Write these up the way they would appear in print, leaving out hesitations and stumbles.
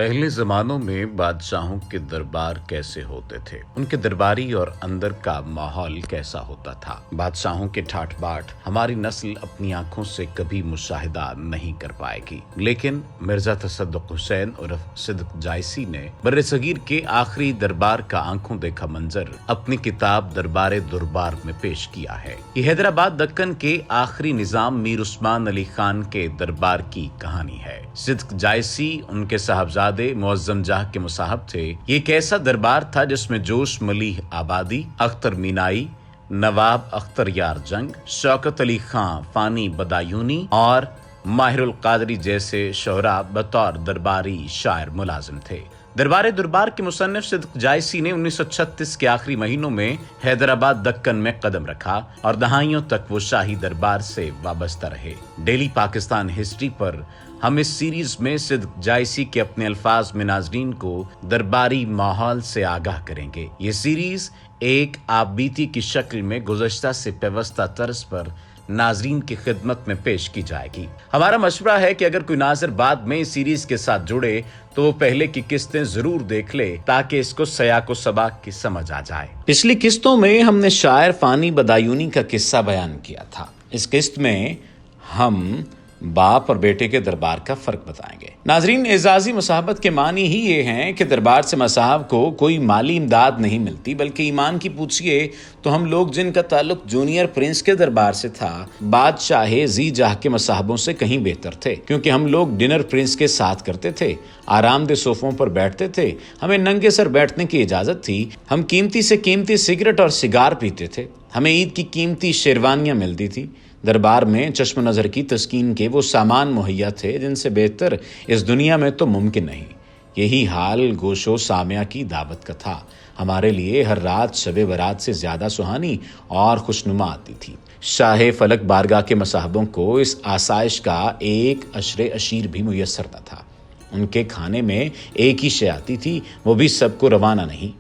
پہلے زمانوں میں بادشاہوں کے دربار کیسے ہوتے تھے، ان کے درباری اور اندر کا ماحول کیسا ہوتا تھا۔ بادشاہوں کے ٹھاٹ باٹ ہماری نسل اپنی آنکھوں سے کبھی مشاہدہ نہیں کر پائے گی، لیکن مرزا تصدق حسین عرف صدق جائسی نے برصغیر کے آخری دربار کا آنکھوں دیکھا منظر اپنی کتاب دربار دربار میں پیش کیا ہے۔ یہ حیدرآباد دکن کے آخری نظام میر عثمان علی خان کے دربار کی کہانی ہے۔ صدق جائسی ان کے صاحبزادے معظم جاہ کے مصاحب تھے۔ یہ ایک ایسا دربار تھا جس میں جوش ملیح آبادی، اختر مینائی، نواب اختر یار جنگ، شوکت علی خان فانی بدایونی اور ماہر القادری جیسے شعراء بطور درباری شاعر ملازم تھے۔ دربار دربار کے مصنف صدق جائسی نے 1936 کے آخری مہینوں میں حیدرآباد دکن میں قدم رکھا اور دہائیوں تک وہ شاہی دربار سے وابستہ رہے۔ ڈیلی پاکستان ہسٹری پر ہم اس سیریز میں صدق جائسی کے اپنے الفاظ میں ناظرین کو درباری ماحول سے آگاہ کریں گے۔ یہ سیریز ایک آپ بیتی کی شکل میں گزشتہ سے پیوستہ طرز پر ناظرین کی خدمت میں پیش کی جائے گی۔ ہمارا مشورہ ہے کہ اگر کوئی ناظر بعد میں اس سیریز کے ساتھ جڑے تو وہ پہلے کی قسطیں ضرور دیکھ لے تاکہ اس کو سیاق و سباق کی سمجھ آ جائے۔ پچھلی قسطوں میں ہم نے شاعر فانی بدایونی کا قصہ بیان کیا تھا۔ اس قسط میں ہم باپ اور بیٹے کے دربار کا فرق بتائیں گے۔ ناظرین، اعزازی مصاحبت کے معنی ہی یہ ہیں کہ دربار سے مصاحب کو کوئی مالی امداد نہیں ملتی، بلکہ ایمان کی پوچھئے تو ہم لوگ جن کا تعلق جونیئر پرنس کے دربار سے تھا، بادشاہ ذی جاہ کے مصاحبوں سے کہیں بہتر تھے، کیونکہ ہم لوگ ڈنر پرنس کے ساتھ کرتے تھے، آرام دہ صوفوں پر بیٹھتے تھے، ہمیں ننگے سر بیٹھنے کی اجازت تھی، ہم قیمتی سے قیمتی سگریٹ اور سگار پیتے تھے، ہمیں عید کی قیمتی شیروانیاں ملتی تھی، دربار میں چشم نظر کی تسکین کے وہ سامان مہیا تھے جن سے بہتر اس دنیا میں تو ممکن نہیں۔ یہی حال گوش و سامعہ کی دعوت کا تھا۔ ہمارے لیے ہر رات شب برات سے زیادہ سہانی اور خوشنما آتی تھی۔ شاہ فلک بارگاہ کے مصاحبوں کو اس آسائش کا ایک عشر عشیر بھی میسر نہ تھا۔ ان کے کھانے میں ایک ہی شے آتی تھی، وہ بھی سب کو روانہ نہیں،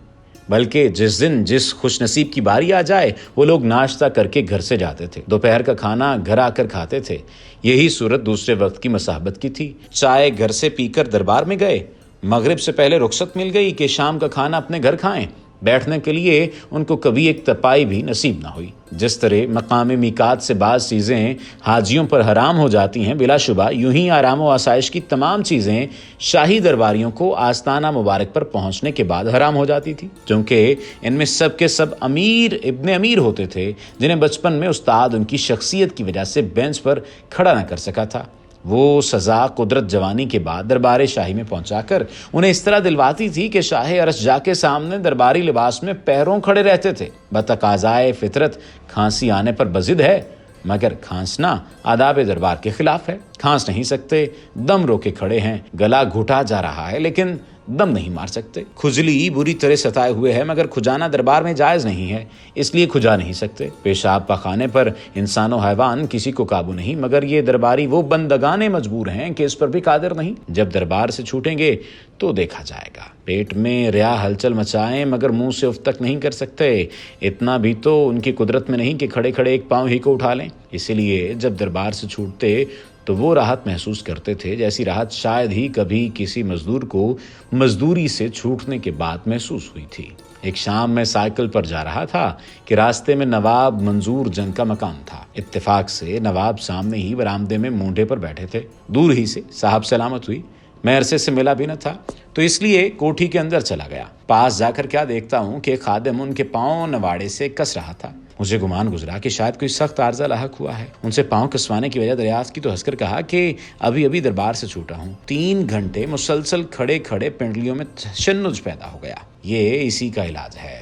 بلکہ جس دن جس خوش نصیب کی باری آ جائے وہ لوگ ناشتہ کر کے گھر سے جاتے تھے، دوپہر کا کھانا گھر آ کر کھاتے تھے۔ یہی صورت دوسرے وقت کی مصاحبت کی تھی۔ چائے گھر سے پی کر دربار میں گئے، مغرب سے پہلے رخصت مل گئی کہ شام کا کھانا اپنے گھر کھائیں۔ بیٹھنے کے لیے ان کو کبھی ایک تپائی بھی نصیب نہ ہوئی۔ جس طرح مقام میقات سے بعض چیزیں حاجیوں پر حرام ہو جاتی ہیں، بلا شبہ یوں ہی آرام و آسائش کی تمام چیزیں شاہی درباریوں کو آستانہ مبارک پر پہنچنے کے بعد حرام ہو جاتی تھی، کیونکہ ان میں سب کے سب امیر ابن امیر ہوتے تھے جنہیں بچپن میں استاد ان کی شخصیت کی وجہ سے بینچ پر کھڑا نہ کر سکا تھا۔ وہ سزا قدرت جوانی کے بعد دربار شاہی میں پہنچا کر انہیں اس طرح دلواتی تھی کہ شاہ عرش جا کے سامنے درباری لباس میں پیروں کھڑے رہتے تھے۔ بتقاضائے فطرت کھانسی آنے پر بضد ہے، مگر کھانسنا آداب دربار کے خلاف ہے۔ کھانس نہیں سکتے، دم رو کے کھڑے ہیں، گلا گھٹا جا رہا ہے لیکن دم نہیں مار سکتے۔ کھجلی بری طرح ستائے ہوئے ہے، مگر کھجانا دربار میں جائز نہیں ہے، اس لیے کھجا نہیں سکتے۔ پیشاب پخانے پر انسان و حیوان کسی کو قابو نہیں، مگر یہ درباری وہ بندگانے مجبور ہیں کہ اس پر بھی قادر نہیں۔ جب دربار سے چھوٹیں گے تو دیکھا جائے گا۔ پیٹ میں ریا ہلچل مچائیں مگر منہ سے اف تک نہیں کر سکتے۔ اتنا بھی تو ان کی قدرت میں نہیں کہ کھڑے کھڑے ایک پاؤں ہی کو اٹھا لیں۔ اسی لیے جب دربار سے چھوٹتے تو وہ راحت محسوس کرتے تھے جیسی راحت شاید ہی کبھی کسی مزدور کو مزدوری سے چھوٹنے کے بعد محسوس ہوئی تھی۔ ایک شام میں سائیکل پر جا رہا تھا کہ راستے میں نواب منظور جنگ کا مکان تھا۔ اتفاق سے نواب سامنے ہی برآمدے میں مونڈے پر بیٹھے تھے۔ دور ہی سے صاحب سلامت ہوئی۔ میں عرصے سے ملا بھی نہ تھا تو اس لیے کوٹھی کے اندر چلا گیا۔ پاس جا کر کیا دیکھتا ہوں کہ خادم ان کے پاؤں نواڑے سے کس رہا تھا۔ مجھے گمان گزرا کہ شاید کوئی سخت عارضہ لاحق ہوا ہے۔ ان سے پاؤں کسوانے کی وجہ دریافت کی تو ہنس کر کہا کہ ابھی دربار سے چھوٹا ہوں۔ 3 گھنٹے مسلسل کھڑے کھڑے پنڈلیوں میں تشنج پیدا ہو گیا، یہ اسی کا علاج ہے۔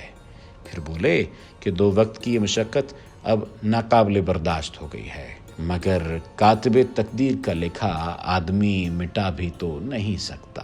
پھر بولے کہ 2 وقت کی یہ مشقت اب ناقابل برداشت ہو گئی ہے، مگر کاتب تقدیر کا لکھا آدمی مٹا بھی تو نہیں سکتا۔